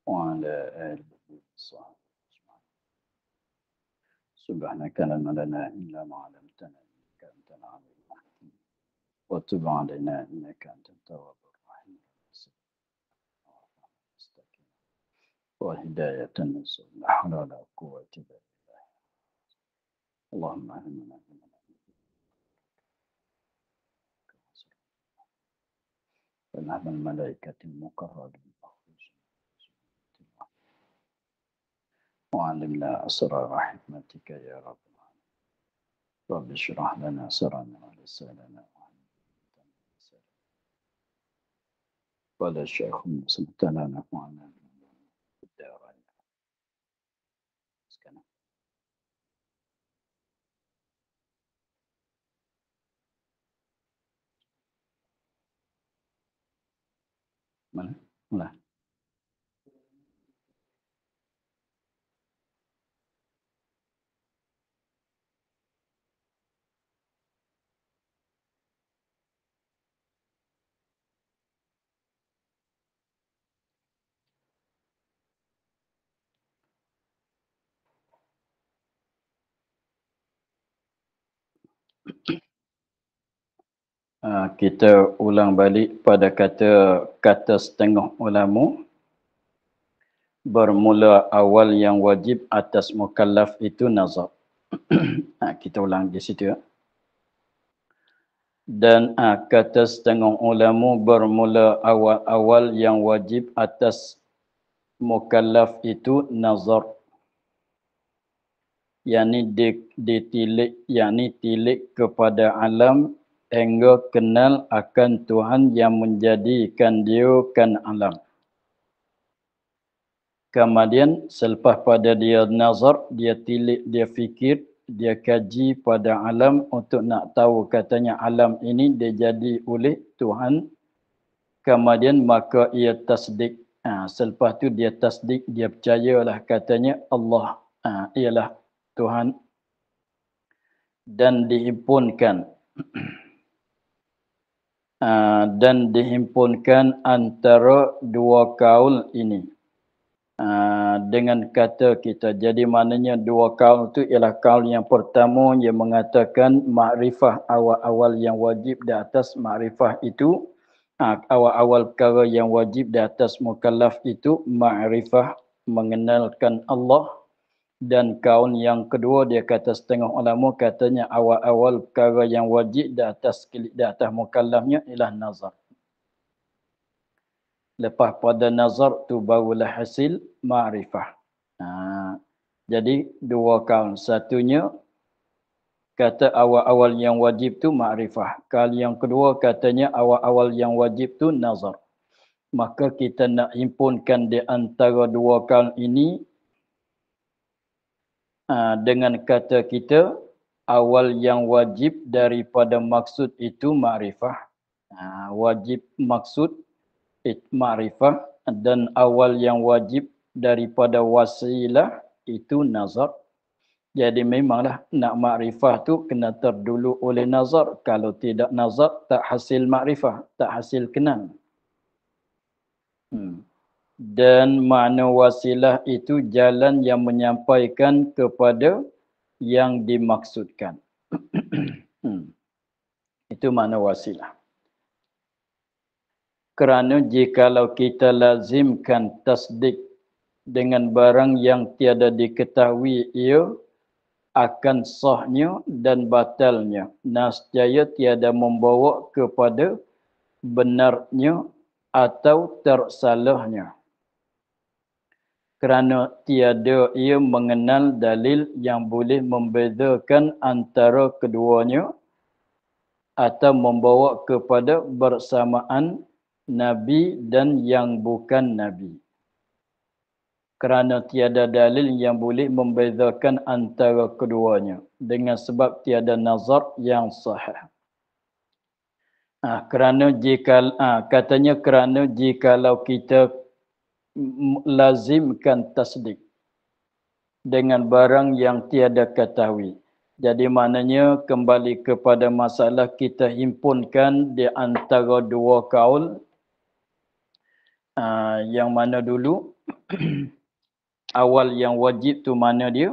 وعلى آله وصحبه أجمعين. سبحانك لا علم لنا إلا ما علمتنا إنك أنت العليم الحكيم وتب علينا إنك أنت التواب الرحيم وهداية النصر لا حول ولا قوة إلا بالله. اللهم علمنا بما فنعم الملائكة المقربين وعلمنا أسرار حكمتك يا رب العالمين. رب اشرح لنا سرنا ولساننا ولا شيخ مسلم لنا معنا في الدارين. Mana? Mulai. Kita ulang balik pada kata setengah ulama. Bermula awal yang wajib atas mukallaf itu nazar. Kita ulang di situ. Dan kata setengah ulama bermula awal yang wajib atas mukallaf itu nazar. Yani ditilik, yani tilik kepada alam hingga kenal akan Tuhan yang menjadikan dia kan alam. Kemudian selepas pada dia nazar, dia tilik, dia fikir, dia kaji pada alam untuk nak tahu katanya alam ini dia jadi oleh Tuhan. Kemudian maka ia tasdik. Selepas tu dia tasdik, dia percayalah katanya Allah ialah Tuhan. Dan dihimpunkan antara dua kaul ini. Dengan kata kita. Jadi maknanya dua kaul itu ialah kaul yang pertama yang mengatakan makrifah awal-awal yang wajib di atas makrifah itu. Awal-awal perkara yang wajib di atas mukallaf itu makrifah mengenalkan Allah. Dan kaul yang kedua dia kata setengah ulama katanya awal-awal perkara yang wajib di atas mukallafnya ialah nazar. Lepas pada nazar tu barulah hasil ma'rifah. Jadi dua kaul. Satunya kata awal-awal yang wajib tu ma'rifah. Kaul yang kedua katanya awal-awal yang wajib tu nazar. Maka kita nak himpunkan di antara dua kaul ini dengan kata kita awal yang wajib daripada maksud itu ma'rifah. Wajib maksud ma'rifah dan awal yang wajib daripada wasilah itu nazar. Jadi memanglah nak ma'rifah tu kena terdulu oleh nazar. Kalau tidak nazar tak hasil ma'rifah, tak hasil kenal. Dan makna wasilah itu jalan yang menyampaikan kepada yang dimaksudkan. Itu makna wasilah. Kerana jikalau kita lazimkan tasdik dengan barang yang tiada diketahui ia akan sahnya dan batalnya, nescaya tiada membawa kepada benarnya atau tersalahnya. Kerana tiada ia mengenal dalil yang boleh membezakan antara keduanya atau membawa kepada bersamaan Nabi dan yang bukan Nabi. Kerana tiada dalil yang boleh membezakan antara keduanya. Dengan sebab tiada nazar yang sahih. Katanya kerana jikalau kita lazimkan tasdik dengan barang yang tiada ketahui. Jadi maknanya kembali kepada masalah kita himpunkan di antara dua kaul. Yang mana dulu awal yang wajib tu mana dia?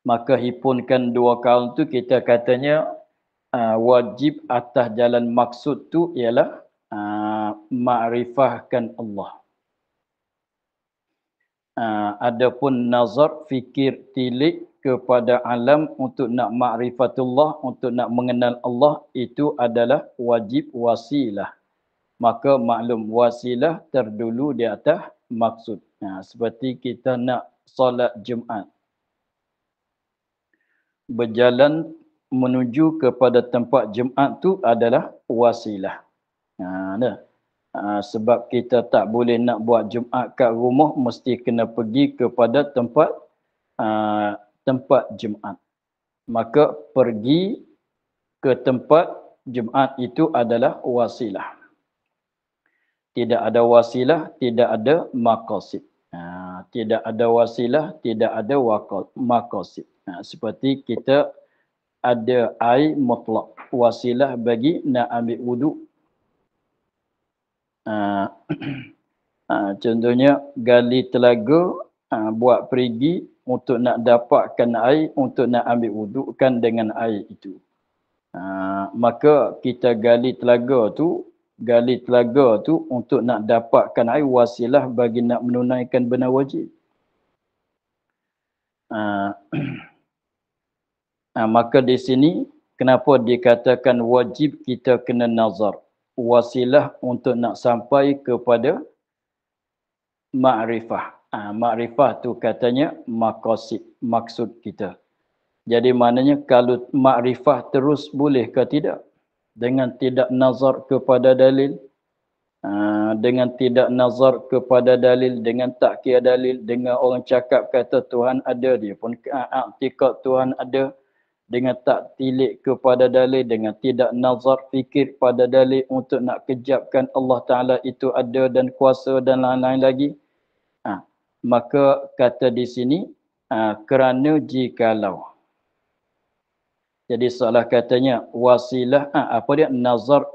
Maka himpunkan dua kaul tu kita katanya wajib atas jalan maksud tu ialah ma'rifahkan Allah. Adapun nazar, fikir, tilik kepada alam untuk nak ma'rifatullah, untuk nak mengenal Allah, itu adalah wajib wasilah. Maka maklum wasilah terdulu di atas maksud. Seperti kita nak solat Jumaat. Berjalan menuju kepada tempat Jumaat tu adalah wasilah. Sebab kita tak boleh nak buat Jumaat kat rumah, mesti kena pergi kepada tempat Jumaat. Maka pergi ke tempat Jumaat itu adalah wasilah. Tidak ada wasilah, tidak ada maqasid. Tidak ada wasilah, tidak ada maqasid. Seperti kita ada air mutlak, wasilah bagi nak ambil wuduk. Contohnya gali telaga, buat perigi untuk nak dapatkan air, untuk nak ambil wudukkan dengan air itu. Maka kita gali telaga tu untuk nak dapatkan air, wasilah bagi nak menunaikan benar wajib. Maka di sini kenapa dikatakan wajib kita kena nazar, wasilah untuk nak sampai kepada ma'rifah. Ma'rifah tu katanya maqasid, maksud kita. Jadi maknanya kalau ma'rifah terus boleh ke tidak? Dengan tidak nazar kepada dalil, dengan tidak nazar kepada dalil, dengan tak kira dalil, dengan orang cakap kata Tuhan ada, dia pun i'tikad Tuhan ada, dengan tak tilik kepada dalil, dengan tidak nazar fikir pada dalil untuk nak kejapkan Allah Ta'ala itu ada dan kuasa dan lain-lain lagi. Maka kata di sini, kerana jikalau. Jadi salah katanya wasilah, apa dia? Nazar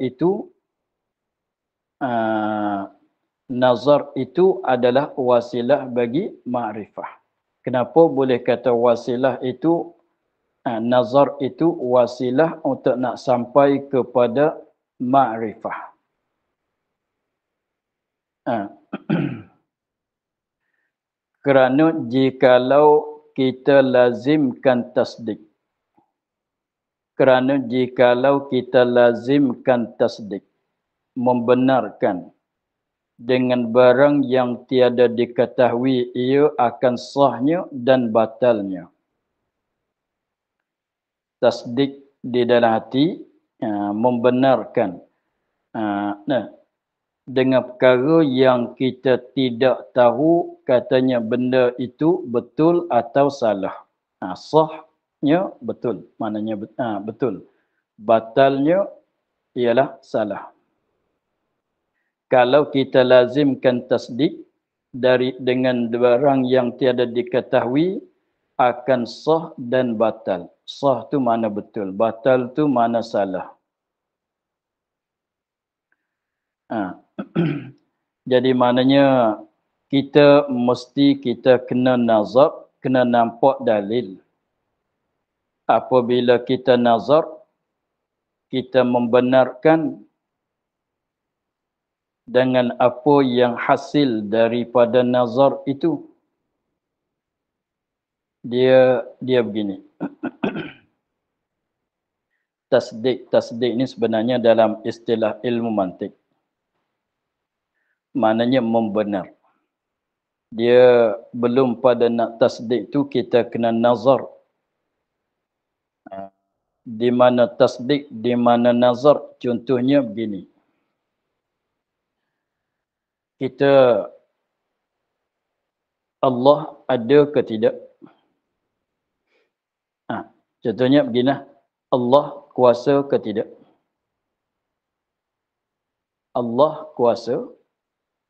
itu adalah wasilah bagi ma'rifah. Kenapa boleh kata wasilah itu, nazar itu wasilah untuk nak sampai kepada ma'rifah. Kerana jikalau kita lazimkan tasdik. Kerana jikalau kita lazimkan tasdik, membenarkan dengan barang yang tiada diketahui ia akan sahnya dan batalnya. Tasdik di dalam hati, membenarkan dengan perkara yang kita tidak tahu katanya benda itu betul atau salah. Sahnya betul, maknanya betul. Batalnya ialah salah. Kalau kita lazimkan tasdik dengan barang yang tiada diketahui, akan sah dan batal. Sah tu mana betul, batal tu mana salah. Jadi maknanya kita kena nazar, kena nampak dalil. Apabila kita nazar, kita membenarkan dengan apa yang hasil daripada nazar itu. Dia begini. Tasdik ni sebenarnya dalam istilah ilmu mantik, maknanya membenar. Dia belum pada nak tasdik tu kita kena nazar. Di mana tasdik, di mana nazar, contohnya begini. Kita, Allah ada ke tidak? Contohnya begini, Allah kuasa ke tidak? Allah kuasa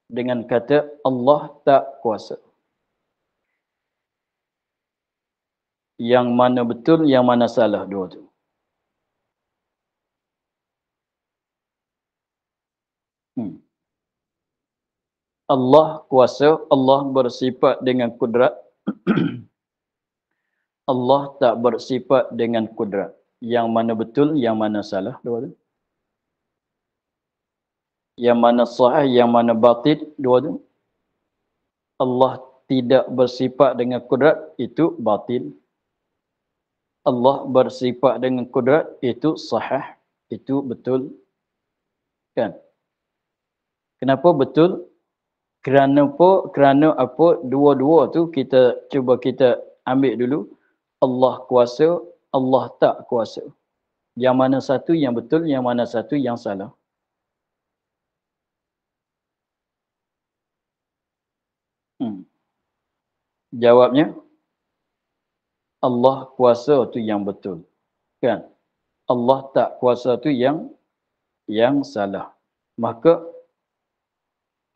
dengan kata Allah tak kuasa. Yang mana betul, yang mana salah dua tu? Allah kuasa, Allah bersifat dengan kudrat. Allah tak bersifat dengan kudrat. Yang mana betul, yang mana salah? Dua tu. Yang mana sahih, yang mana batil? Dua tu. Allah tidak bersifat dengan kudrat, itu batil. Allah bersifat dengan kudrat, itu sahih, itu betul. Kan? Kenapa betul? Kerana apa? Dua-dua tu kita cuba kita ambil dulu. Allah kuasa, Allah tak kuasa. Yang mana satu yang betul, yang mana satu yang salah? Jawabnya, Allah kuasa tu yang betul. Kan? Allah tak kuasa tu yang salah. Maka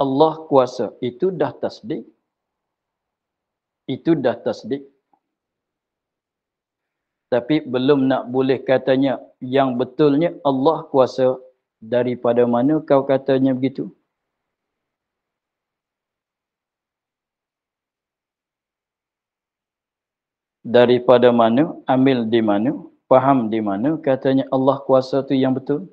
Allah kuasa itu dah tasdik. Itu dah tasdik. Tapi belum nak boleh katanya yang betulnya Allah kuasa. Daripada mana kau katanya begitu? Daripada mana? Ambil di mana? Faham di mana? Katanya Allah kuasa tu yang betul.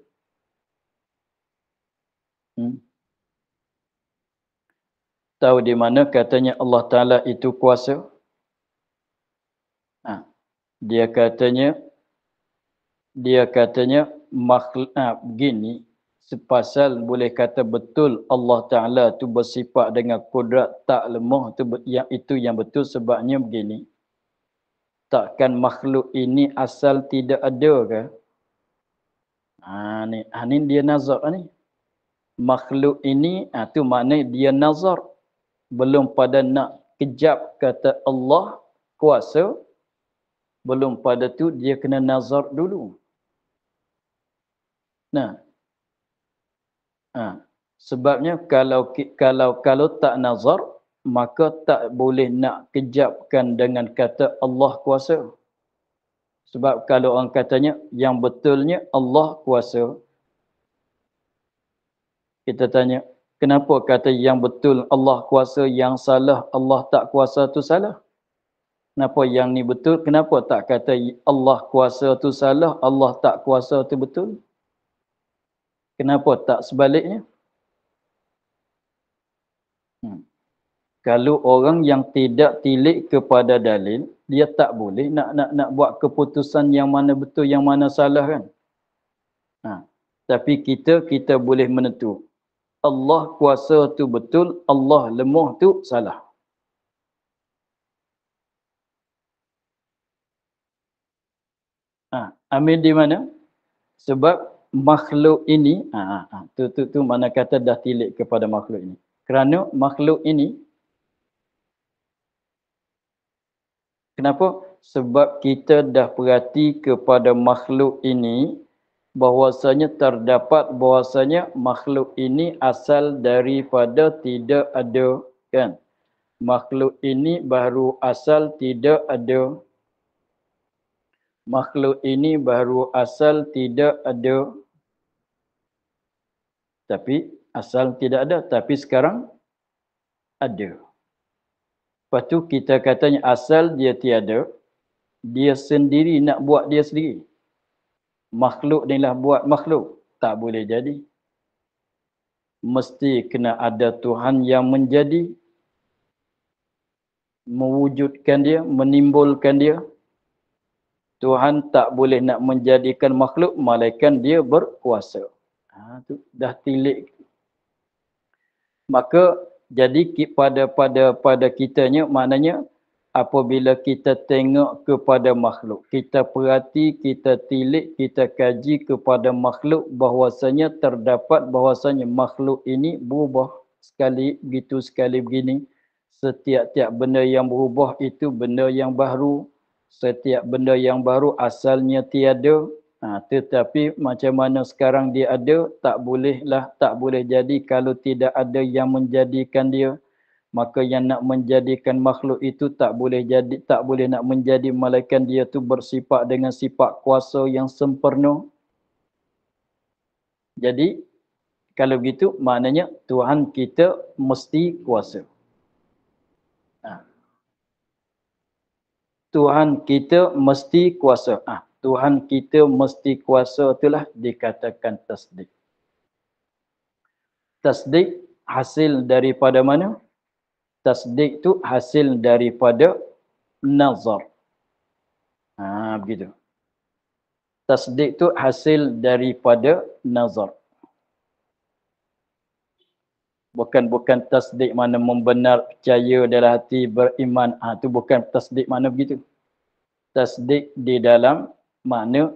Tahu di mana katanya Allah Ta'ala itu kuasa? Dia katanya begini, sepasal boleh kata betul Allah Ta'ala tu bersifat dengan kudrat tak lemah tu, itu yang betul sebabnya begini. Takkan makhluk ini asal tidak ada ke? Ni dia nazar ni. Makhluk ini tu maknanya dia nazar. Belum pada nak kejap kata Allah kuasa, belum pada tu dia kena nazar dulu. Nah, sebabnya kalau tak nazar, maka tak boleh nak kejapkan dengan kata Allah kuasa. Sebab kalau orang katanya yang betulnya Allah kuasa, kita tanya, kenapa kata yang betul Allah kuasa, yang salah Allah tak kuasa tu salah? Kenapa yang ni betul, kenapa tak kata Allah kuasa tu salah, Allah tak kuasa tu betul? Kenapa tak sebaliknya? Kalau orang yang tidak tilik kepada dalil, dia tak boleh nak buat keputusan yang mana betul, yang mana salah kan? Tapi kita boleh menentu. Allah kuasa tu betul, Allah lemah tu salah. Ambil di mana? Sebab makhluk ini, tu mana kata dah tilik kepada makhluk ini. Kerana makhluk ini, kenapa? Sebab kita dah perhati kepada makhluk ini, bahwasanya terdapat bahwasanya makhluk ini asal daripada tidak ada, kan? Makhluk ini baru asal tidak ada. Makhluk ini baru asal tidak ada. Tapi asal tidak ada, tapi sekarang ada. Lepas tu kita katanya asal dia tiada, dia sendiri nak buat dia sendiri. Makhluk ni lah buat makhluk. Tak boleh jadi. Mesti kena ada Tuhan yang menjadi, mewujudkan dia, menimbulkan dia. Tuhan tak boleh nak menjadikan makhluk, malaikat dia berkuasa. Tu dah tilik. Maka jadi pada kitanya, maknanya apabila kita tengok kepada makhluk, kita perhati, kita tilik, kita kaji kepada makhluk, bahwasanya terdapat bahwasanya makhluk ini berubah sekali begitu, sekali begini. Setiap-tiap benda yang berubah itu benda yang baru. Setiap benda yang baru asalnya tiada. Tetapi macam mana sekarang dia ada, tak boleh jadi kalau tidak ada yang menjadikan dia. Maka yang nak menjadikan makhluk itu tak boleh jadi, tak boleh nak menjadi, malaikat dia tu bersifat dengan sifat kuasa yang sempurna. Jadi Kalau begitu maknanya Tuhan kita mesti kuasa. Tuhan kita mesti kuasa. Tuhan kita mesti kuasa itulah dikatakan tasdik. Tasdik hasil daripada mana? Tasdik tu hasil daripada nazar. Begitu. Tasdik tu hasil daripada nazar. Bukan tasdik mana membenar, percaya dalam hati, beriman. Tu bukan tasdik mana begitu. Tasdik di dalam makna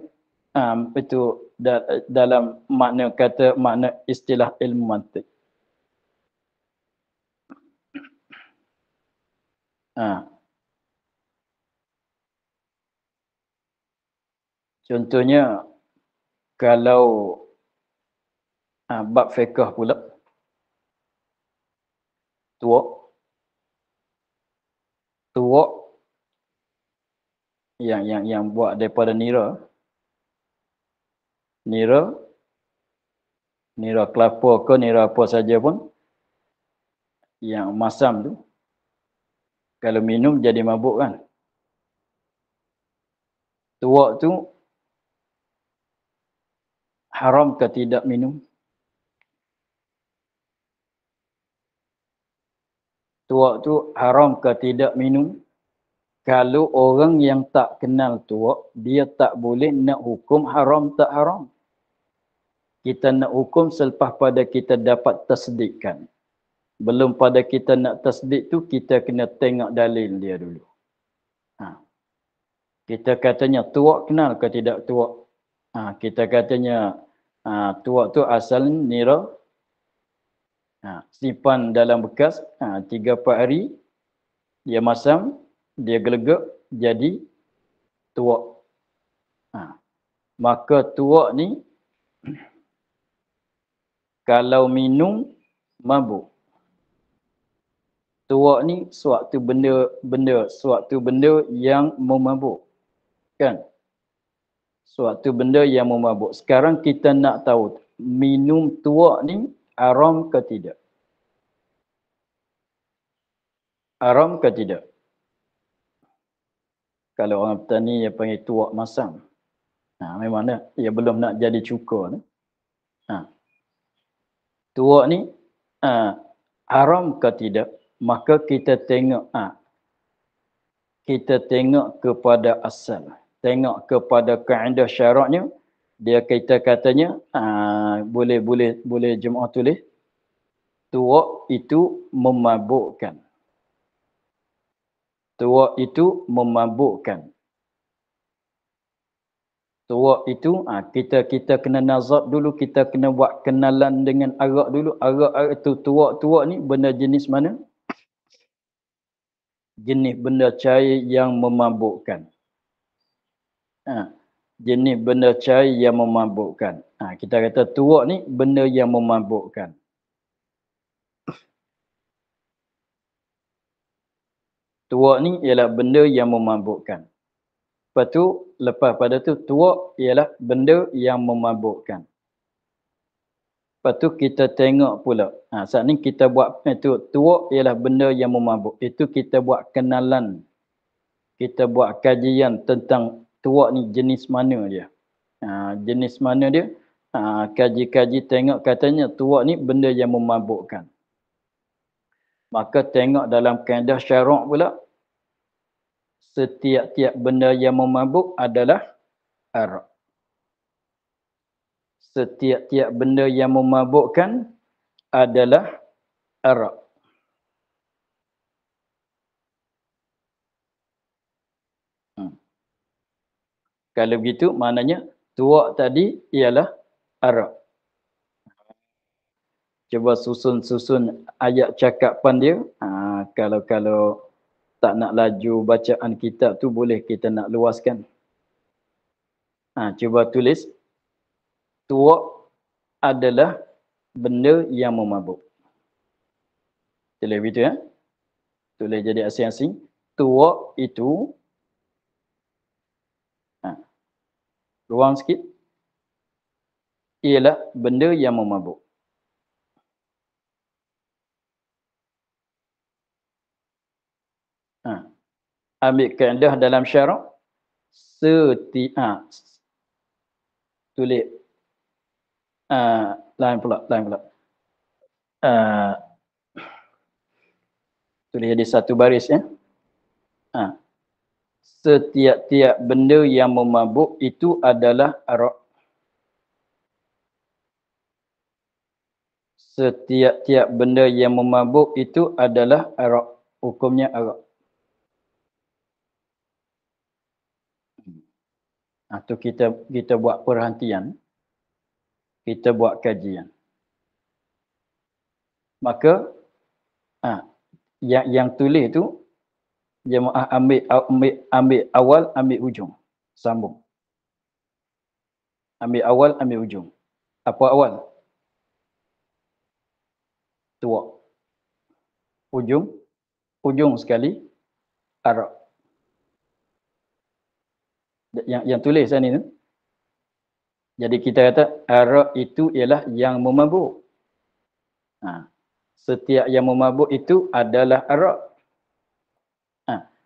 itu dalam makna kata makna istilah ilmu mantik. Contohnya kalau bab fiqh pula tuak yang buat daripada nira kelapa ke nira apa saja pun yang masam tu kalau minum jadi mabuk kan. Tuak tu haram ke tidak minum? Tuak tu haram ke tidak minum? Kalau orang yang tak kenal tuak, dia tak boleh nak hukum haram tak haram. Kita nak hukum selepas pada kita dapat tasdikkan. Belum pada kita nak tasdik tu, kita kena tengok dalil dia dulu. Kita katanya tuak kenal ke tidak tuak? Kita katanya tuak tu asal nira. Simpan dalam bekas 3-4 hari. Dia masam, dia gelegak, jadi tuak. Maka tuak ni kalau minum mabuk. Tuak ni suatu benda yang memabuk. Kan? Suatu benda yang memabuk. Sekarang kita nak tahu minum tuak ni haram ke tidak? Haram ke tidak? Kalau orang petani dia panggil tuak masam. Memang dah. Dia belum nak jadi cukur. Tuak ni haram ke tidak? Maka kita tengok kepada asal. Tengok kepada kaedah syaraknya. Dia kita katanya boleh jemaah tulis. Tuak itu memabukkan. Tuak itu memabukkan. Tuak itu kita kena nazar dulu, kita kena buat kenalan dengan arak dulu. Arak itu tuak ni benda jenis mana? Jenis benda cair yang memabukkan. Jenis benda cair yang memabukkan. Kita kata tuak ni benda yang memabukkan. Tuak ni ialah benda yang memabukkan. Lepas pada tu tuak ialah benda yang memabukkan. Lepas tu kita tengok pula. Saat ni kita buat itu tuak ialah benda yang memabuk. Itu kita buat kenalan. Kita buat kajian tentang tuak ni jenis mana dia. Jenis mana dia? Kaji-kaji tengok katanya tuak ni benda yang memabukkan. Maka tengok dalam kaedah syarak pula. Setiap-tiap benda yang memabuk adalah arak. Setiap-tiap benda yang memabukkan adalah arak. Kalau begitu maknanya tuak tadi ialah arak. Cuba susun ayat cakapan dia. Kalau tak nak laju bacaan kitab tu boleh kita nak luaskan. Cuba tulis. Tuak adalah benda yang memabuk. Tulis begitu ya. Tulis jadi asing-asing. Tuak itu ruang sikit ialah benda yang memabuk. Ambil kaedah dalam syarak. Tulis. Lain pula. Tulis jadi satu baris ya. Setiap-tiap benda yang memabuk itu adalah arak. Setiap-tiap benda yang memabuk itu adalah arak. Hukumnya arak. Tu kita buat perhatian. Kita buat kajian. Maka yang tulis tu jemaah ambil awal, ambil hujung. Sambung. Ambil awal, ambil hujung. Apa awal? Tua. Hujung sekali arak. Yang tulis ni tu. Jadi kita kata arak itu ialah yang memabuk. Setiap yang memabuk itu adalah arak.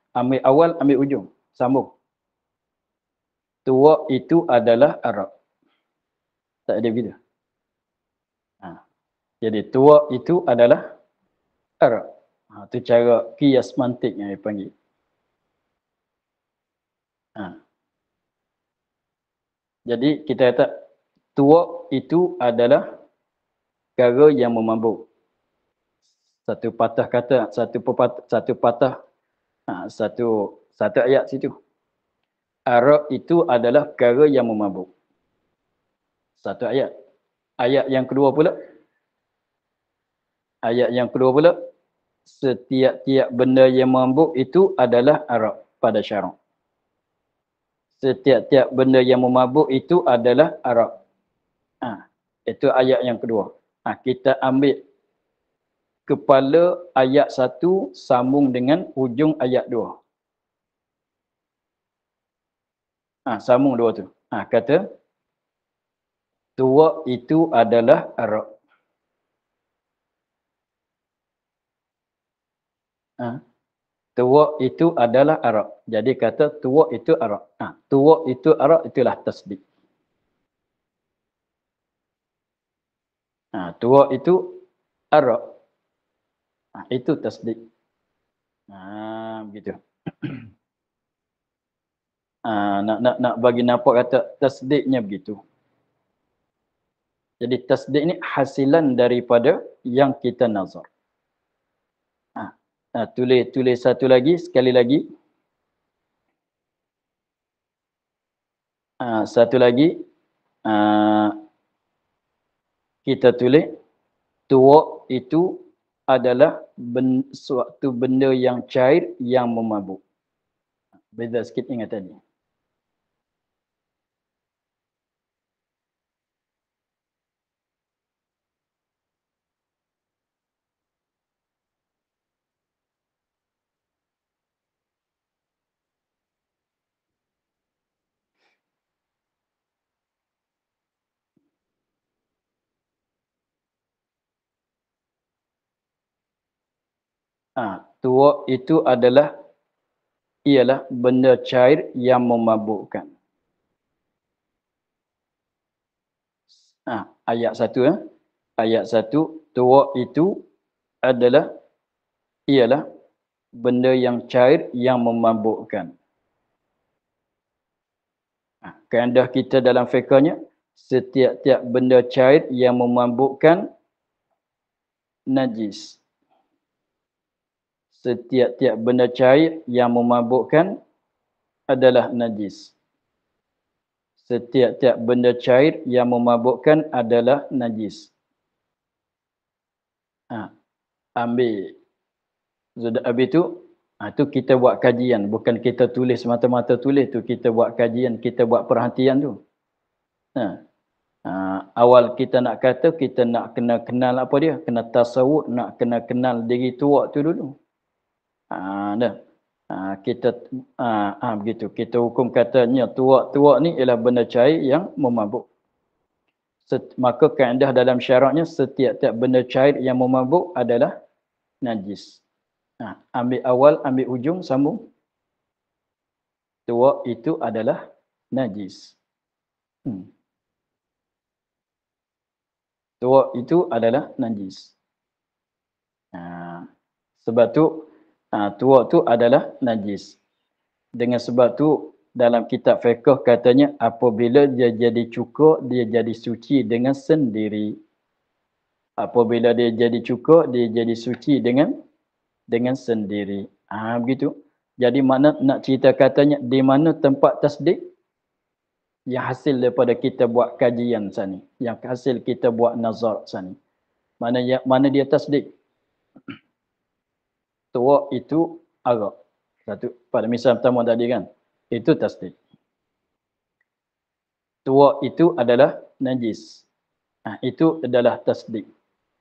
Ambil awal, ambil hujung. Sambung. Tua itu adalah arak. Tak ada begitu. Jadi tua itu adalah arak. Itu cara kias mantik yang dipanggil. Jadi kita kata tua itu adalah perkara yang memabuk. Satu patah kata, satu ayat situ. Arak itu adalah perkara yang memabuk. Satu ayat. Ayat yang kedua pula. Setiap-tiap benda yang memabuk itu adalah arak pada syarak. Setiap-tiap benda yang memabuk itu adalah arak. Itu ayat yang kedua. Kita ambil kepala ayat 1 sambung dengan hujung ayat 2. Sambung dua tu. Kata tua itu adalah arak. Tua itu adalah arak. Jadi kata tua itu arak. Tua itu arak, itulah tasdid. Tua itu arak. Itu tasdid. Begitu. Nak bagi nampak kata tasdidnya begitu. Jadi tasdid ni hasilan daripada yang kita nazar. Tulis satu lagi, sekali lagi. Satu lagi. Kita tulis tua itu adalah suatu benda yang cair yang memabuk. Beza sikit ingat tadi. Tua itu ialah benda cair yang memabukkan. Ayat 1 Ayat 1, tua itu ialah benda yang cair yang memabukkan. Kaedah kita dalam fiqhnya, setiap-tiap benda cair yang memabukkan najis. Setiap-tiap benda cair yang memabukkan adalah najis. Setiap-tiap benda cair yang memabukkan adalah najis. Ambil. Habis tu kita buat kajian. Bukan kita tulis mata-mata tulis tu. Kita buat kajian, kita buat perhatian tu. Awal kita nak kata, kita nak kena kenal apa dia. Kena tasawuf, nak kena kenal diri tua tu dulu. Kita begitu. Kita hukum katanya tua ni ialah benda cair yang memabuk. Maka kaedah dalam syaraknya setiap-tiap benda cair yang memabuk adalah najis. Ambil awal, ambil ujung, sambung. Tua itu adalah najis. Tua itu adalah najis. Sebab tu tua tu adalah najis. Dengan sebab tu dalam kitab fiqh katanya apabila dia jadi cukur, dia jadi suci dengan sendiri. Apabila dia jadi cukur, dia jadi suci dengan sendiri. Begitu. Jadi mana nak cerita katanya di mana tempat tasdik yang hasil daripada kita buat kajian sani, yang hasil kita buat nazar sani. Mana dia tasdik? Tua itu arak. Satu pada misal pertama tadi kan. Itu tasdik. Tua itu adalah najis. Itu adalah tasdik.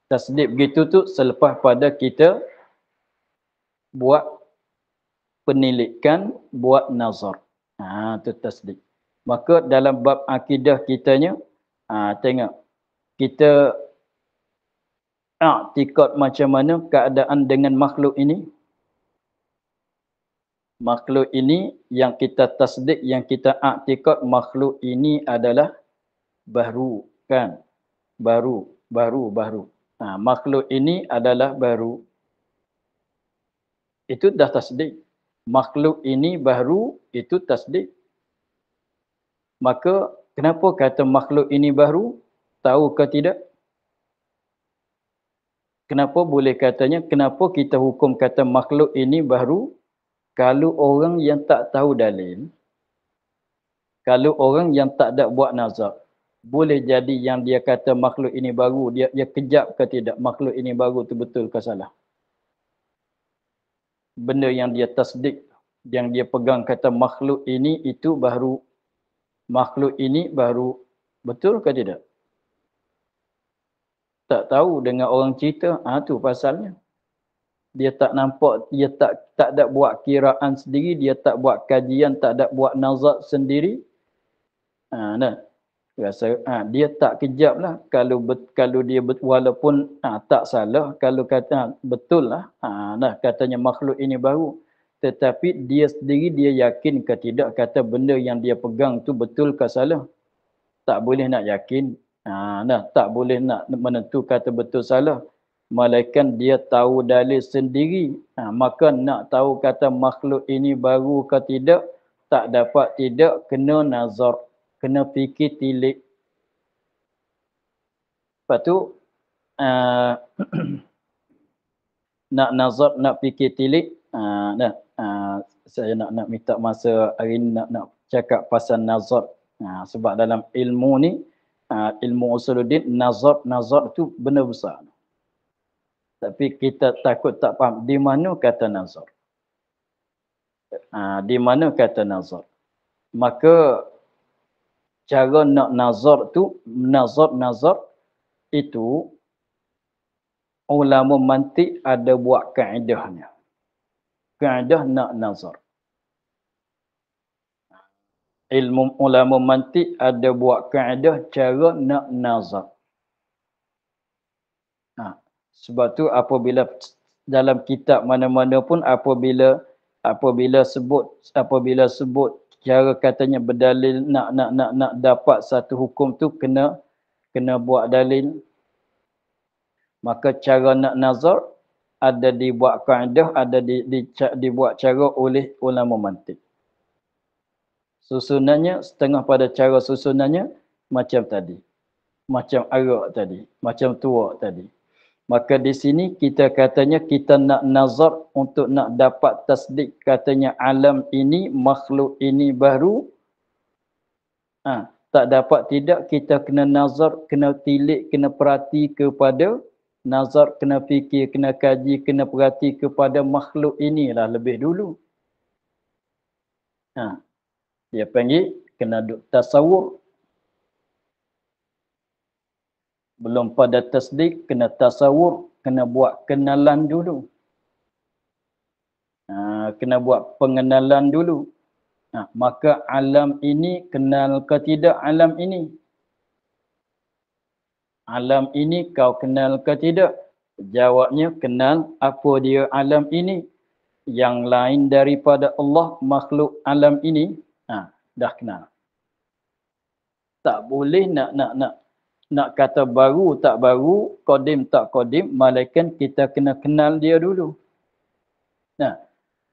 Tasdik begitu tu selepas pada kita buat penilikan, buat nazar. Itu tasdik. Maka dalam bab akidah kitanya, tengok. Kita i'tikad macam mana keadaan dengan makhluk ini. Makhluk ini yang kita tasdik, yang kita i'tikad makhluk ini adalah baru. Kan? Baru. Makhluk ini adalah baru. Itu dah tasdik. Makhluk ini baru, itu tasdik. Maka kenapa kata makhluk ini baru? Tahu ke tidak? Kenapa boleh katanya, kenapa kita hukum kata makhluk ini baru? Kalau orang yang tak tahu dalil, kalau orang yang tak ada buat nazar, boleh jadi yang dia kata makhluk ini baru, dia kejap ke tidak makhluk ini baru tu betul ke salah? Benda yang dia tasdik, yang dia pegang kata makhluk ini itu baru. Makhluk ini baru. Betul ke tidak? Tak tahu dengan orang cerita, tu pasalnya. Dia tak nampak, dia tak ada buat kiraan sendiri, dia tak buat kajian, tak ada buat nazar sendiri. Rasa dia tak kejap lah kalau dia walaupun tak salah, kalau kata betul lah, katanya makhluk ini baru. Tetapi dia sendiri dia yakin ke tidak kata benda yang dia pegang tu betul ke salah. Tak boleh nak yakin. Tak boleh nak menentu kata betul salah. Malaikat dia tahu dalil sendiri. Maka nak tahu kata makhluk ini baru ke tidak, tak dapat tidak, kena nazar. Kena fikir tilik. Lepas tu, nak nazar, nak fikir tilik, saya nak minta masa hari ni nak cakap pasal nazar. Sebab dalam ilmu ni, ilmu usuluddin, nazar tu benda besar. Tapi kita takut tak faham di mana kata nazar. Di mana kata nazar. Maka cara nak nazar tu, nazar itu ulama mantik ada buat kaedahnya. Kaedah nak nazar. Ilmu ulama mantik ada buat kaedah cara nak nazar. Sebab tu apabila dalam kitab mana-mana pun apabila sebut cara katanya berdalil nak dapat satu hukum tu kena buat dalil. Maka cara nak nazar ada dibuat kaedah, ada dibuat cara oleh ulama mantik. Susunannya setengah pada cara susunannya macam tadi. Macam arak tadi, macam tua tadi. Maka di sini kita katanya kita nak nazar untuk nak dapat tasdik katanya alam ini, makhluk ini baru. Tak dapat tidak kita kena nazar, kena tilik, kena perhati kepada nazar, kena fikir, kena kaji, kena perhati kepada makhluk inilah lebih dulu. Dia panggil kena tasawur. Belum pada tasdik, kena tasawur, kena buat kenalan dulu. Kena buat pengenalan dulu. Maka alam ini kenal ke tidak alam ini? Alam ini kau kenal ke tidak? Jawabnya, kenal apa dia alam ini. Yang lain daripada Allah, makhluk alam ini. Dah kenal. Tak boleh nak kata baru tak baru, qadim tak qadim, malaikat kita kena kenal dia dulu.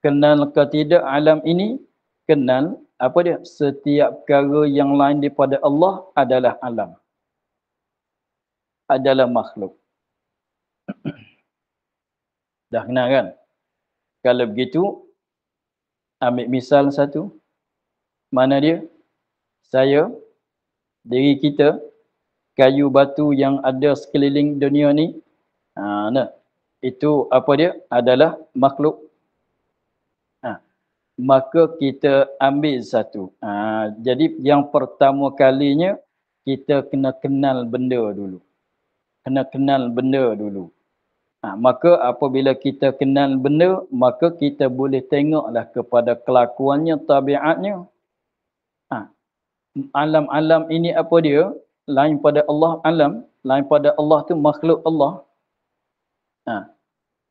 Kenal ke tidak alam ini? Kenal apa dia? Setiap perkara yang lain daripada Allah adalah alam. Adalah makhluk. Dah kenal kan? Kalau begitu, ambil misal satu. Mana dia? Saya, diri kita, kayu batu yang ada sekeliling dunia ni, itu apa dia? Adalah makhluk. Maka kita ambil satu. Jadi yang pertama kalinya, kita kena kenal benda dulu. Kena kenal benda dulu. Maka apabila kita kenal benda, maka kita boleh tengoklah kepada kelakuannya, tabiatnya. Alam-alam ini apa dia? Lain pada Allah alam. Lain pada Allah tu makhluk Allah.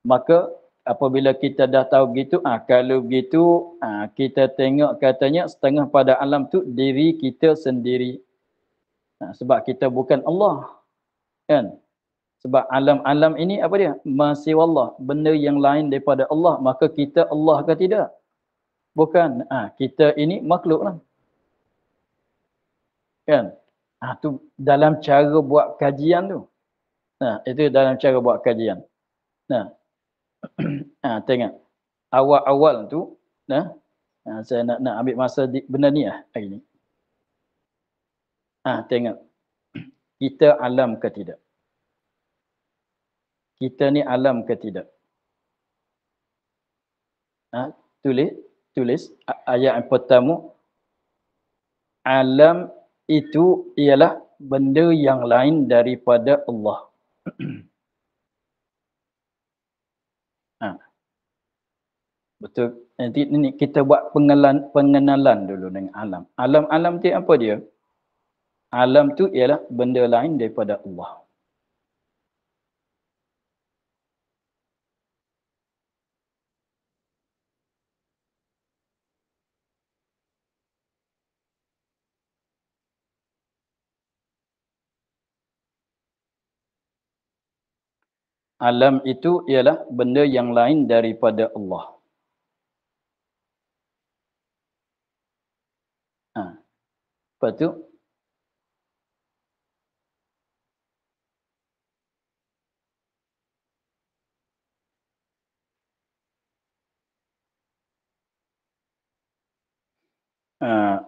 Maka apabila kita dah tahu begitu, kalau begitu kita tengok katanya setengah pada alam tu diri kita sendiri. Sebab kita bukan Allah. Kan? Sebab alam-alam ini apa dia? Masih Allah. Benda yang lain daripada Allah. Maka kita Allah ke tidak? Bukan. Kita ini makhluk lah. Kan? Tu dalam cara buat kajian tu. Itu dalam cara buat kajian. Tengok. Awal-awal tu, saya nak ambil masa benda ni hari ni. Tengok. Kita alam ke tidak? Kita ni alam ke tidak? Tulis ayat yang pertama. Alam itu ialah benda yang lain daripada Allah. Betul. Nanti ni kita buat pengenalan dulu dengan alam. Alam tu apa dia? Alam tu ialah benda lain daripada Allah. Alam itu ialah benda yang lain daripada Allah. Lepas tu,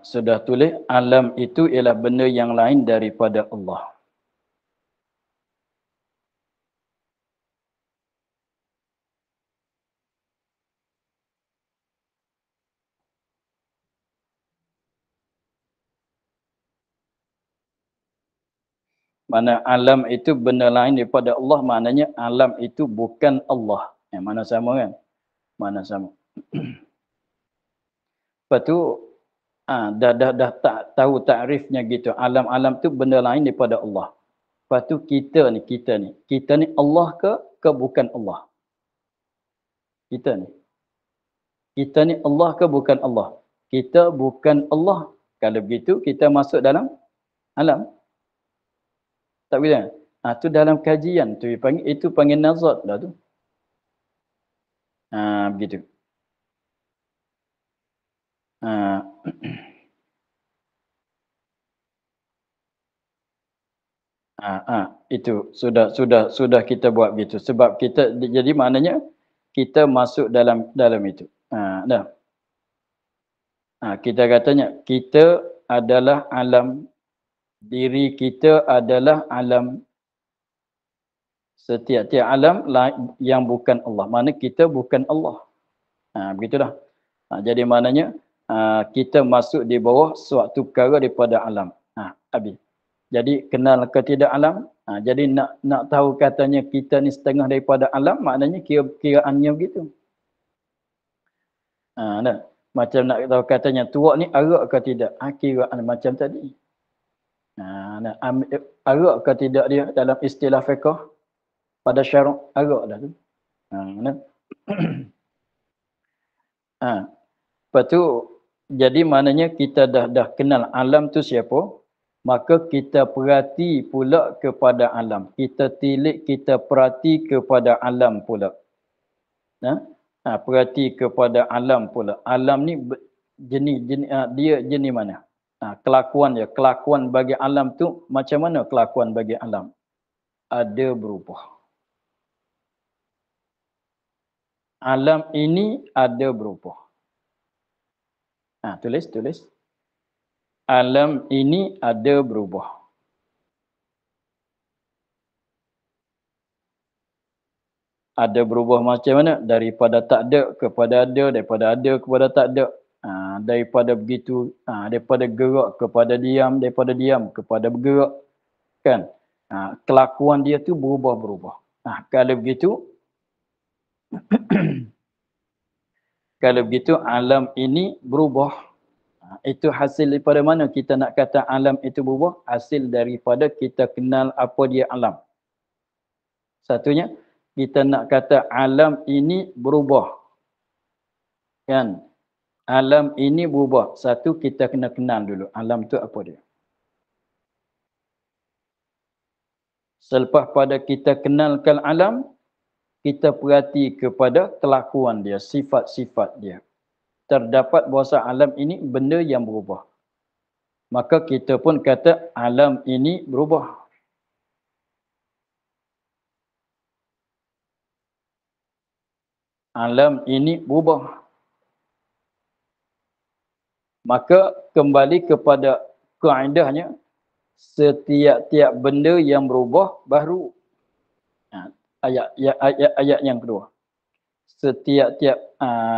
sudah tulis, alam itu ialah benda yang lain daripada Allah. Mana alam itu benda lain daripada Allah, maknanya alam itu bukan Allah. Mana sama kan? Mana sama. Lepas tu, dah tak tahu takrifnya gitu. Alam-alam tu benda lain daripada Allah. Lepas tu kita ni Allah ke bukan Allah? Kita ni Allah ke bukan Allah? Kita bukan Allah. Kalau begitu, kita masuk dalam alam. Tak boleh. Tu dalam kajian tu itu panggil nazar dah tu. Begitu. Itu sudah kita buat begitu. Sebab kita, jadi maknanya kita masuk dalam itu. Dah. Kita katanya kita adalah alam, diri kita adalah alam, setiap-tiap alam yang bukan Allah. Mana kita bukan Allah. Begitulah. Jadi maknanya kita masuk di bawah suatu perkara daripada alam. Habis. Jadi kenal ke tidak alam? Jadi nak tahu katanya kita ni setengah daripada alam, maknanya kiraannya begitu. Dah. Macam nak tahu katanya tuak ni arak ke tidak? Kiraan macam tadi. Arak ke tidak dia dalam istilah fiqh? pada syarak Arab dah tu. Mana? Lepas tu jadi maknanya kita dah kenal alam tu siapa, maka kita perhati pula kepada alam. Kita tilik, kita perhati kepada alam pula. Perhati kepada alam pula. Alam ni dia jenis mana? Kelakuan dia. Kelakuan bagi alam tu macam mana kelakuan bagi alam? Ada berubah. Alam ini ada berubah. Tulis. Alam ini ada berubah. Ada berubah macam mana? Daripada tak ada kepada ada, daripada ada kepada tak ada. Daripada begitu, daripada gerak kepada diam, daripada diam kepada bergerak. Kan? Kelakuan dia tu berubah-berubah. Kalau begitu alam ini berubah. Itu hasil daripada mana kita nak kata alam itu berubah? Hasil daripada kita kenal apa dia alam. Satunya, kita nak kata alam ini berubah. Kan? Alam ini berubah. Satu, kita kena kenal dulu. Alam tu apa dia? Selepas pada kita kenalkan alam, kita perhati kepada kelakuan dia, sifat-sifat dia. Terdapat bahasa alam ini benda yang berubah. Maka kita pun kata alam ini berubah. Alam ini berubah. Maka kembali kepada kaedahnya, setiap-tiap benda yang berubah baru. Ayat yang kedua.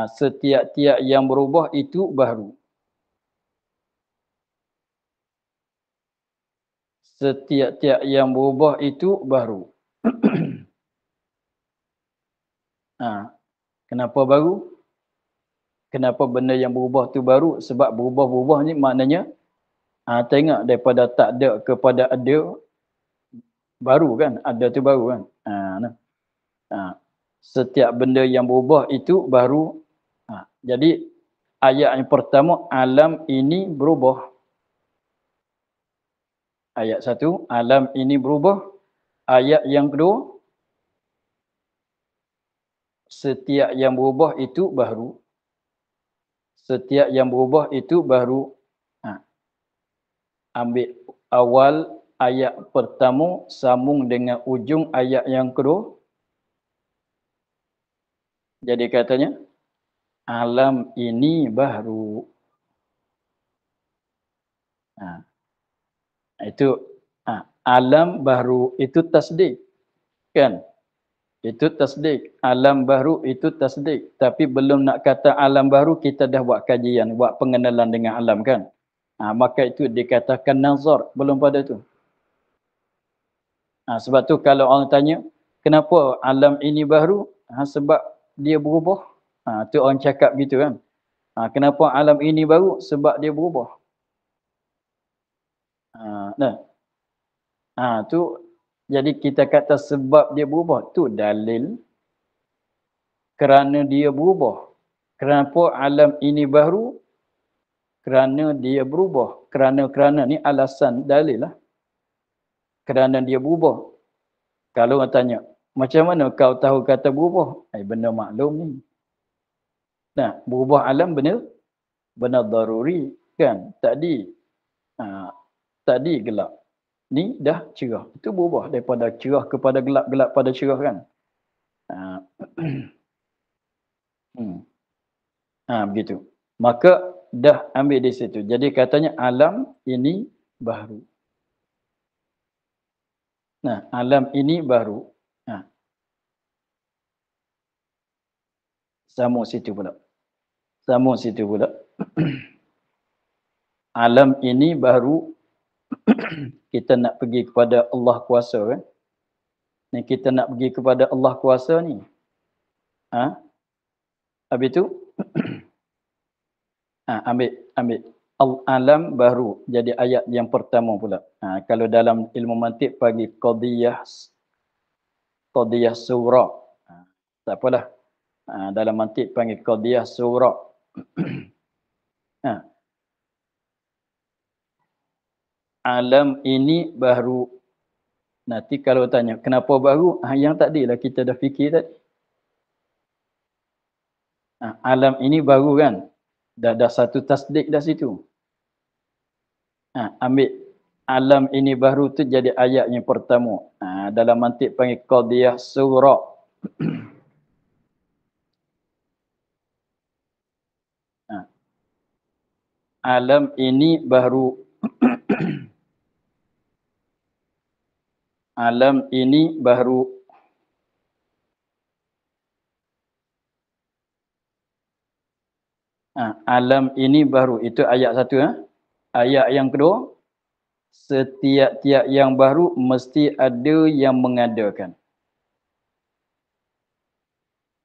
Setiap-tiap yang berubah itu baru. Setiap-tiap yang berubah itu baru. Kenapa baru? Kenapa benda yang berubah tu baru? Sebab berubah-berubah ni maknanya tengok daripada tak ada kepada ada, baru kan? Ada tu baru kan? Setiap benda yang berubah itu baru. Jadi ayat yang pertama, alam ini berubah. Ayat 1, alam ini berubah. Ayat yang kedua, setiap yang berubah itu baru. Setiap yang berubah itu baru. Ambil awal ayat pertama, sambung dengan ujung ayat yang kedua. Jadi katanya, alam ini baru. Itu alam baru, itu tasdik. Kan? Itu tasdik. Alam baru itu tasdik. Tapi belum nak kata alam baru, kita dah buat kajian, buat pengenalan dengan alam kan? Maka itu dikatakan nazar. Belum pada tu. Sebab tu kalau orang tanya, kenapa alam ini baru? Sebab dia berubah. Tu orang cakap gitu kan. Kenapa alam ini baru? Sebab dia berubah. Tu jadi kita kata sebab dia berubah. Tu dalil kerana dia berubah. Kenapa alam ini baru? Kerana dia berubah. Kerana ni alasan dalil lah. Kerana dia berubah. Kalau orang tanya, macam mana kau tahu kata berubah? Benda maklum ni. Berubah alam benar daruri kan? Tadi gelap. Ni dah cerah. Itu berubah daripada cerah kepada gelap, gelap pada cerah kan? Begitu. Maka dah ambil di situ. Jadi katanya alam ini baru. Alam ini baru. Sambung situ pula. Alam ini baru. Kita nak pergi kepada Allah kuasa kan? Ni kita nak pergi kepada Allah kuasa ni. Habis tu ambil alam baru jadi ayat yang pertama pula. Kalau dalam ilmu mantik bagi qadiyah qadiyah sura. Tak apalah. Dalam mantik panggil qadiyah sura. Ha. Alam ini baru. Nanti kalau tanya, kenapa baru? Yang tadi lah kita dah fikir tadi. Alam ini baru kan? Dah satu tasdik dah situ. Ambil alam ini baru tu jadi ayat yang pertama. Dalam mantik panggil qadiyah sura. Alam ini baru. Alam ini baru. Alam ini baru. Itu ayat satu. Ayat yang kedua. Setiap-tiap yang baru mesti ada yang mengadakan.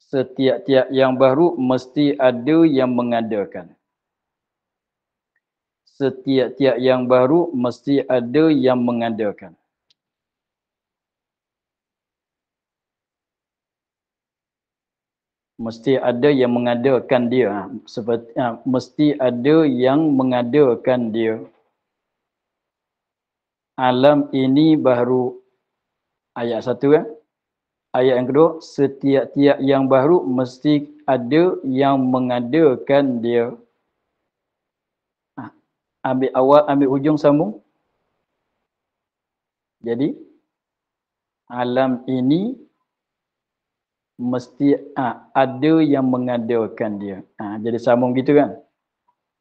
Setiap-tiap yang baru mesti ada yang mengadakan. Setiap-tiap yang baru mesti ada yang mengadakan. Mesti ada yang mengadakan dia. Seperti mesti ada yang mengadakan dia. Alam ini baru. Ayat satu kan? Ayat yang kedua, setiap-tiap yang baru mesti ada yang mengadakan dia. Ambil awal, ambil hujung, sambung. Jadi, alam ini mesti ada yang mengadakan dia. Jadi sambung gitu kan?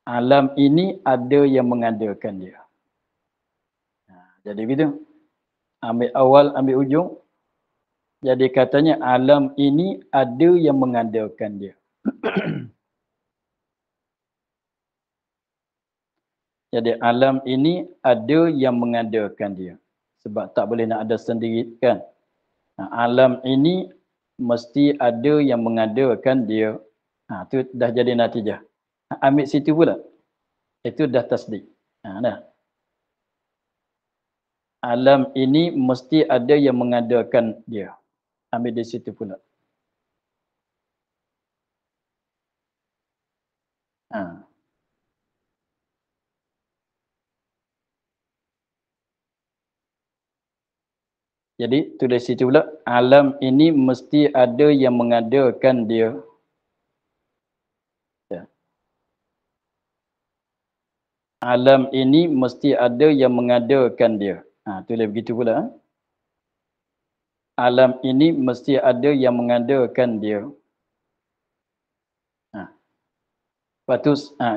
Alam ini ada yang mengadakan dia. Jadi begitu. Ambil awal, ambil hujung. Jadi katanya alam ini ada yang mengadakan dia. Jadi alam ini ada yang mengadakan dia. Sebab tak boleh nak ada sendiri kan. Alam ini mesti ada yang mengadakan dia. Tu dah jadi natijah. Ambil situ pula. Itu dah tasdik. Dah. Alam ini mesti ada yang mengadakan dia. Ambil di situ pula. Jadi tulis situ pula. Alam ini mesti ada yang mengadakan dia. Ya. Alam ini mesti ada yang mengadakan dia. Tulis begitu pula. Alam ini mesti ada yang mengadakan dia. Lepas tu,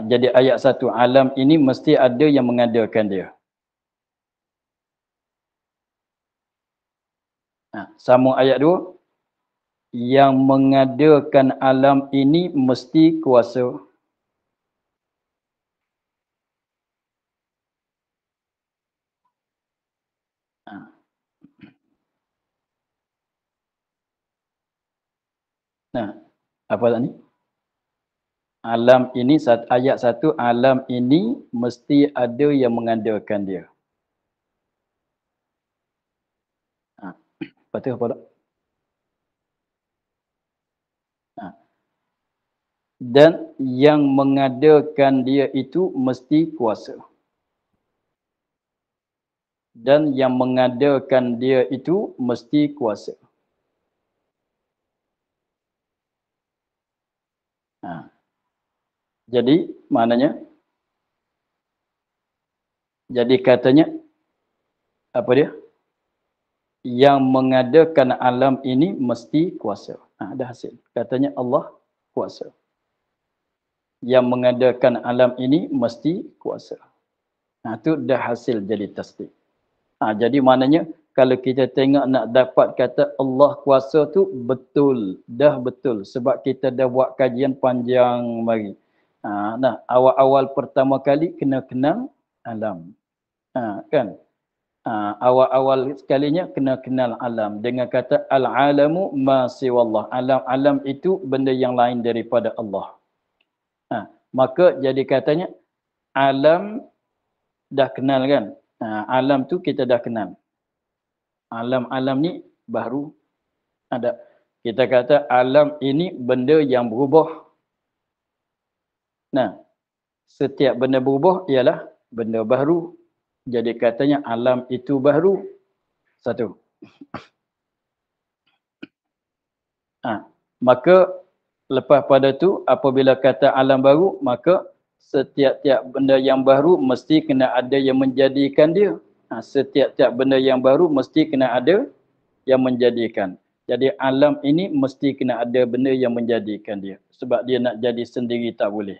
jadi ayat satu. Alam ini mesti ada yang mengadakan dia. Sambung ayat dua. Yang mengadakan alam ini mesti kuasa. Apa tak ni? Alam ini, ayat satu, alam ini mesti ada yang mengadakan dia. Lepas tu apa tak? Dan yang mengadakan dia itu mesti kuasa. Dan yang mengadakan dia itu mesti kuasa. Jadi, maknanya? Jadi katanya, apa dia? Yang mengadakan alam ini mesti kuasa. Dah hasil. Katanya Allah kuasa. Yang mengadakan alam ini mesti kuasa. Itu dah hasil jadi tasdik. Jadi maknanya, kalau kita tengok nak dapat kata Allah kuasa tu betul. Dah betul. Sebab kita dah buat kajian panjang mari. Awal-awal pertama kali kena kenal alam. Kan? Awal-awal sekalinya kena kenal alam. Dengan kata al-alamu ma siwallah. Alam itu benda yang lain daripada Allah. Maka jadi katanya alam dah kenal kan? Alam tu kita dah kenal. Alam-alam ni baru. Ada. Kita kata alam ini benda yang berubah. Nah, setiap benda berubah ialah benda baru. Jadi katanya alam itu baru. Satu. Maka lepas pada tu apabila kata alam baru, maka setiap-tiap benda yang baru mesti kena ada yang menjadikan dia. Setiap-tiap benda yang baru mesti kena ada yang menjadikan. Jadi alam ini mesti kena ada benda yang menjadikan dia. Sebab dia nak jadi sendiri tak boleh.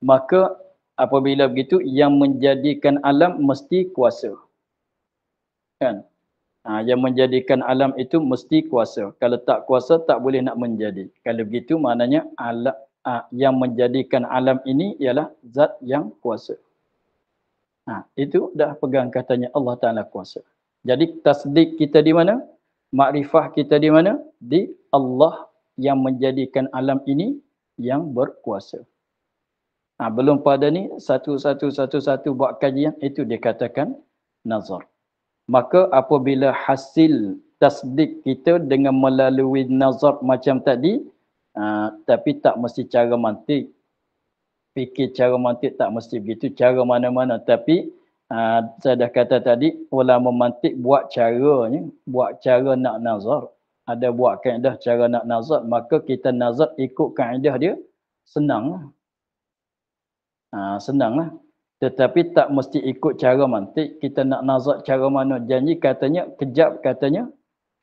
Maka apabila begitu, yang menjadikan alam mesti kuasa. Kan? Yang menjadikan alam itu mesti kuasa. Kalau tak kuasa, tak boleh nak menjadi. Kalau begitu, maknanya alam, yang menjadikan alam ini ialah zat yang kuasa. Itu dah pegang katanya Allah Ta'ala kuasa. Jadi tasdik kita di mana? Makrifah kita di mana? Di Allah yang menjadikan alam ini yang berkuasa. Belum pada ni, satu-satu buat kajian, itu dikatakan nazar. Maka apabila hasil tasdik kita dengan melalui nazar macam tadi, tapi tak mesti cara mantik. Fikir cara mantik tak mesti begitu, cara mana-mana. Tapi saya dah kata tadi, ulama mantik buat caranya, buat cara nak nazar. Ada buat kaedah cara nak nazar, maka kita nazar ikut kaedah dia, senang. Senanglah. Tetapi tak mesti ikut cara mantik. Kita nak nazar cara mana. Janji katanya, kejap katanya,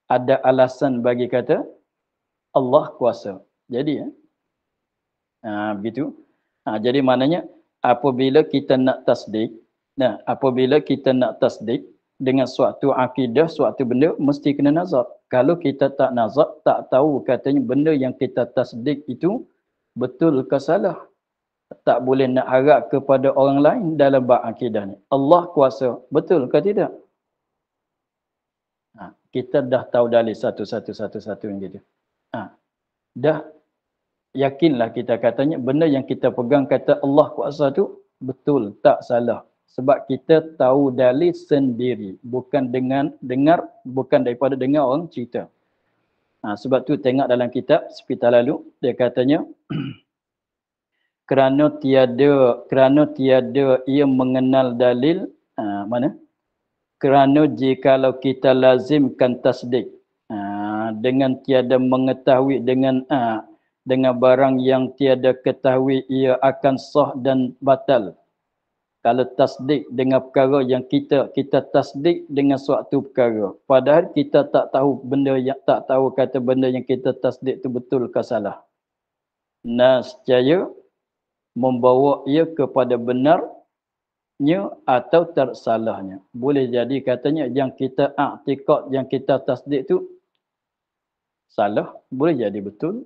ada alasan bagi kata Allah kuasa. Jadi, begitu. Jadi maknanya, apabila kita nak tasdik, apabila kita nak tasdik dengan suatu akidah, suatu benda, mesti kena nazar. Kalau kita tak nazar, tak tahu katanya benda yang kita tasdik itu betul ke salah. Tak boleh nak harap kepada orang lain dalam bab akidah ni. Allah kuasa. Betul ke tidak? Kita dah tahu dalil satu-satu yang gitu. Dah yakinlah kita katanya benda yang kita pegang kata Allah kuasa tu betul, tak salah. Sebab kita tahu dalil sendiri. Bukan dengan dengar, bukan daripada dengar orang cerita. Sebab tu tengok dalam kitab seperti lalu, dia katanya kerana tiada ia mengenal dalil mana? Kerana jikalau kita lazimkan tasdik dengan tiada mengetahui dengan barang yang tiada ketahui, ia akan sah dan batal. Kalau tasdik dengan perkara yang kita tasdik dengan suatu perkara, padahal kita tak tahu kata benda yang kita tasdik itu betul ke salah. Nescaya membawa ia kepada benarnya atau tersalahnya. Boleh jadi katanya yang kita i'tiqad, yang kita tasdik tu salah, boleh jadi betul.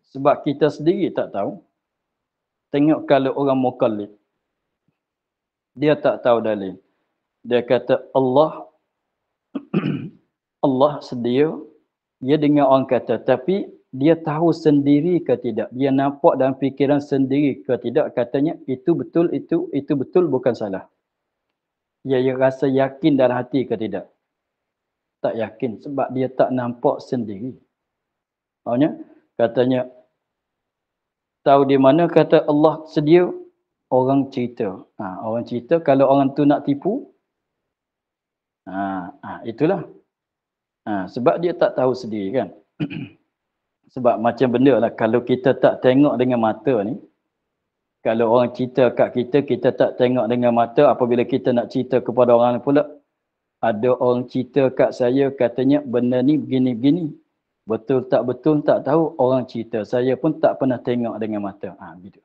Sebab kita sendiri tak tahu. Tengok kalau orang mukallid, dia tak tahu dalil. Dia kata Allah Allah sedia, dia dengar orang kata, tapi dia tahu sendiri ke tidak, dia nampak dalam fikiran sendiri ke tidak, katanya itu betul, itu betul, bukan salah. Dia rasa yakin dalam hati ke tidak? Tak yakin sebab dia tak nampak sendiri. Maksudnya katanya tahu di mana kata Allah sedia, orang cerita. Orang cerita, kalau orang tu nak tipu, itulah. Sebab dia tak tahu sendiri kan. Sebab macam benda lah, kalau kita tak tengok dengan mata ni, kalau orang cerita kat kita, kita tak tengok dengan mata, apabila kita nak cerita kepada orang pula, ada orang cerita kat saya, katanya benda ni begini-begini. Betul tak tahu, orang cerita. Saya pun tak pernah tengok dengan mata. Gitu.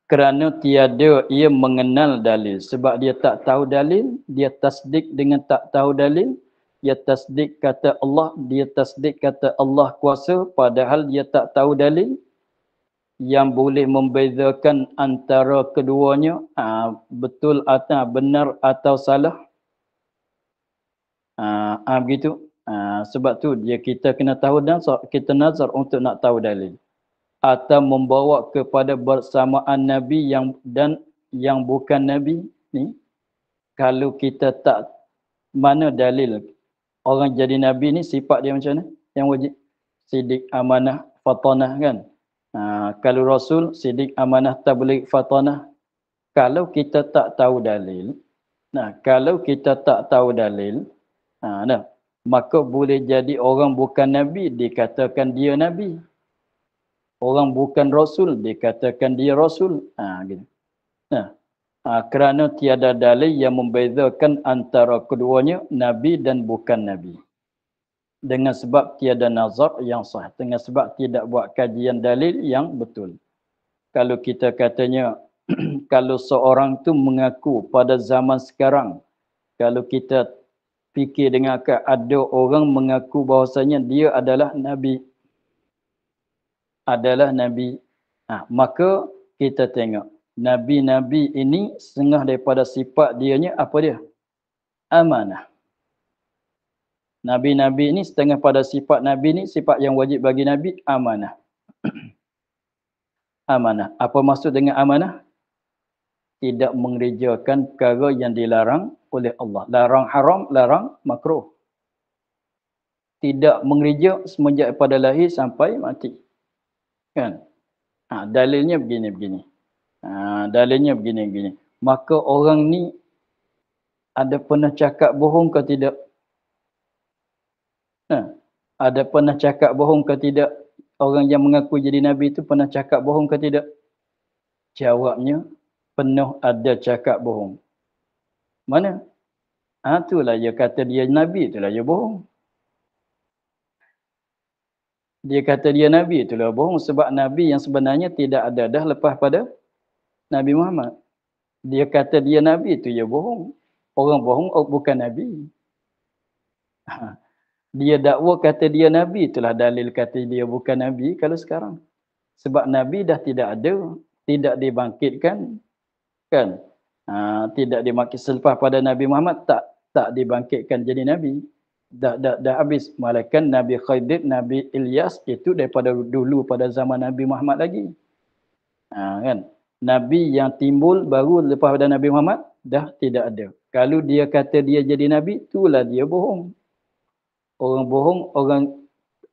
Kerana tiada ia mengenal dalil. Sebab dia tak tahu dalil, dia tasdik dengan tak tahu dalil. Dia tasdik kata Allah, dia tasdik kata Allah kuasa, padahal dia tak tahu dalil yang boleh membezakan antara keduanya, betul atau benar atau salah. Begitu. Sebab tu kita kena tahu nazar, kita nazar untuk nak tahu dalil. Atau membawa kepada bersamaan Nabi yang bukan Nabi ni, kalau kita tak mana dalil orang jadi nabi ni sifat dia macam mana yang wajib? Sidik, amanah, fatanah kan. Kalau rasul sidik, amanah, tabligh, fatanah. Kalau kita tak tahu dalil, kalau kita tak tahu dalil, maka boleh jadi orang bukan nabi dikatakan dia nabi. Orang bukan rasul dikatakan dia rasul. Gitu. Kerana tiada dalil yang membezakan antara keduanya nabi dan bukan nabi. Dengan sebab tiada nazar yang sah. Dengan sebab tidak buat kajian dalil yang betul. Kalau kita katanya, kalau seorang tu mengaku pada zaman sekarang, kalau kita fikir dengan ada orang mengaku bahawasanya dia adalah nabi. Maka kita tengok. Nabi-nabi ini setengah daripada sifat dianya apa dia? Amanah. Nabi-nabi ini setengah pada sifat nabi ni, sifat yang wajib bagi nabi, amanah. Amanah. Apa maksud dengan amanah? Tidak mengerjakan perkara yang dilarang oleh Allah. Larang haram, larang makruh. Tidak mengerja semenjak pada lahir sampai mati. Kan? Dalilnya begini-begini. Dalilnya begini-begini. Maka orang ni ada pernah cakap bohong ke tidak? Ada pernah cakap bohong ke tidak? Orang yang mengaku jadi nabi itu pernah cakap bohong ke tidak? Jawabnya, penuh ada cakap bohong. Mana? Itulah dia kata dia nabi, itulah dia bohong. Dia kata dia nabi, itulah bohong. Sebab nabi yang sebenarnya tidak ada dah lepas pada Nabi Muhammad. Dia kata dia nabi, itu dia bohong. Orang bohong bukan nabi. Dia dakwa kata dia nabi, itulah dalil kata dia bukan nabi kalau sekarang. Sebab nabi dah tidak ada, tidak dibangkitkan, kan? Tidak dibangkit selepas pada Nabi Muhammad, tak dibangkitkan jadi nabi. Dah habis. Malaikat Nabi Khidir, Nabi Ilyas itu daripada dulu pada zaman Nabi Muhammad lagi. Kan? Nabi yang timbul baru lepas pada Nabi Muhammad dah tidak ada. Kalau dia kata dia jadi nabi, itulah dia bohong. Orang bohong, orang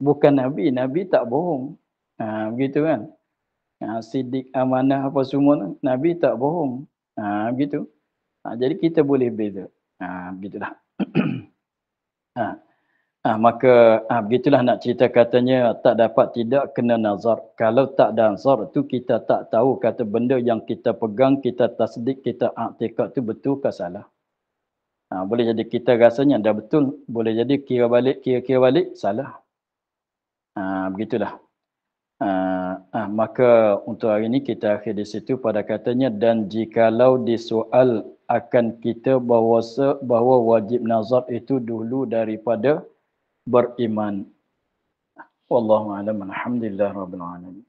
bukan nabi, nabi tak bohong. Begitu kan? Sidik, amanah apa semua, nabi tak bohong. Begitu. Jadi kita boleh beza. Begitulah. Maka begitulah nak cerita katanya tak dapat tidak kena nazar. Kalau tak ada nazar tu kita tak tahu kata benda yang kita pegang, kita tasdik, kita i'tikad tu betul ke salah. Boleh jadi kita rasanya dah betul, boleh jadi kira-kira balik salah. Begitulah. Maka untuk hari ini kita akhir di situ pada katanya, dan jikalau disoal akan kita bahawa wajib nazar itu dulu daripada beriman. Wallahu a'lam. Alhamdulillah rabbil alamin.